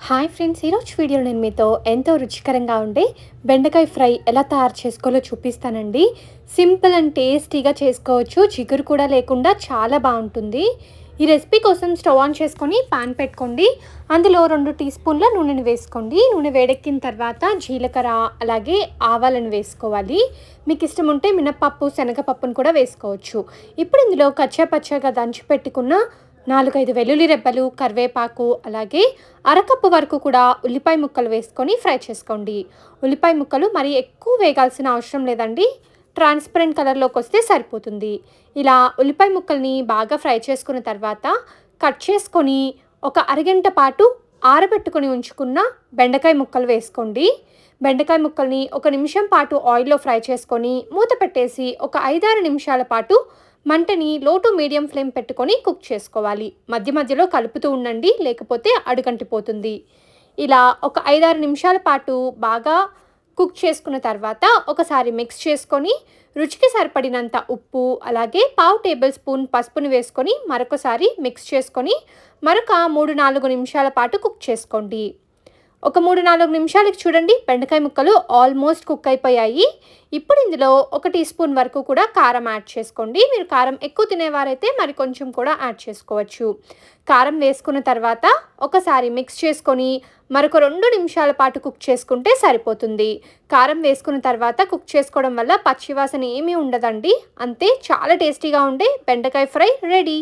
Hi friends, ఈరోజు వీడియోలో నేను మీతో ఎంతో రుచికరంగా ఉండే బెండకాయ ఫ్రై ఎలా తయారు చేసుకోవాలో చూపిస్తానండి. సింపుల్ అండ్ టేస్టీగా చేసుకోవచ్చు. చిగురు కూడా లేకుండా చాలా బాగుంటుంది. ఈ రెసిపీ కోసం స్టవ్ ఆన్ చేసుకొని పాన్ పెట్టుకోండి. అందులో 2 టీ స్పూన్ల నూనెని వేసుకోండి. నూనె వేడెక్కిన తర్వాత జీలకర్ర అలాగే ఆవాలను వేసుకోవాలి. మీకు ఇష్టం ఉంటే మినపప్పు శనగపప్పును కూడా వేసుకోవచ్చు. ఇప్పుడు ఇందులో కచ్చాపచ్చాగా దంచి పెట్టుకున్న 4-5 వెల్లుల్లి రెబ్బలు, కరివేపాకు అలాగే అరకప్పు వరకు కూడా ఉల్లిపాయ ముక్కలు వేసుకొని ఫ్రై చేసుకోండి. ఉల్లిపాయ ముక్కలు మరి ఎక్కువ వేగాల్సిన అవసరం లేదండి. ట్రాన్స్పరెంట్ కలర్లోకి వస్తే సరిపోతుంది. ఇలా ఉల్లిపాయ ముక్కల్ని బాగా ఫ్రై చేసుకున్న తర్వాత కట్ చేసుకొని ఒక అరగంట పాటు ఆరబెట్టుకొని ఉంచుకున్న బెండకాయ ముక్కలు వేసుకోండి. బెండకాయ ముక్కల్ని 1 నిమిషం పాటు ఆయిల్లో ఫ్రై చేసుకొని మూత పెట్టేసి ఒక 5-6 నిమిషాల పాటు మంటని లో టు మీడియం ఫ్లేమ్ పెట్టుకొని కుక్ చేసుకోవాలి. మధ్య మధ్యలో కలుపుతూ ఉండండి, లేకపోతే అడుగంటిపోతుంది. ఇలా ఒక 5-6 నిమిషాల పాటు బాగా కుక్ చేసుకున్న తర్వాత ఒకసారి మిక్స్ చేసుకొని రుచికి సరిపడినంత ఉప్పు అలాగే 1/2 టేబుల్ స్పూన్ పసుపుని వేసుకొని మరొకసారి మిక్స్ చేసుకొని మరొక 3-4 నిమిషాల పాటు కుక్ చేసుకోండి. ఒక 3-4 నిమిషాలకి చూడండి, బెండకాయ ముక్కలు ఆల్మోస్ట్ కుక్ అయిపోయాయి. ఇప్పుడు ఇందులో 1 టీ స్పూన్ వరకు కూడా కారం యాడ్ చేసుకోండి. మీరు కారం ఎక్కువ తినేవారైతే మరి కొంచెం కూడా యాడ్ చేసుకోవచ్చు. కారం వేసుకున్న తర్వాత ఒకసారి మిక్స్ చేసుకొని మరొక 2 నిమిషాల పాటు కుక్ చేసుకుంటే సరిపోతుంది. కారం వేసుకున్న తర్వాత కుక్ చేసుకోవడం వల్ల పచ్చివాసన ఏమీ ఉండదండి. అంతే, చాలా టేస్టీగా ఉండే బెండకాయ ఫ్రై రెడీ.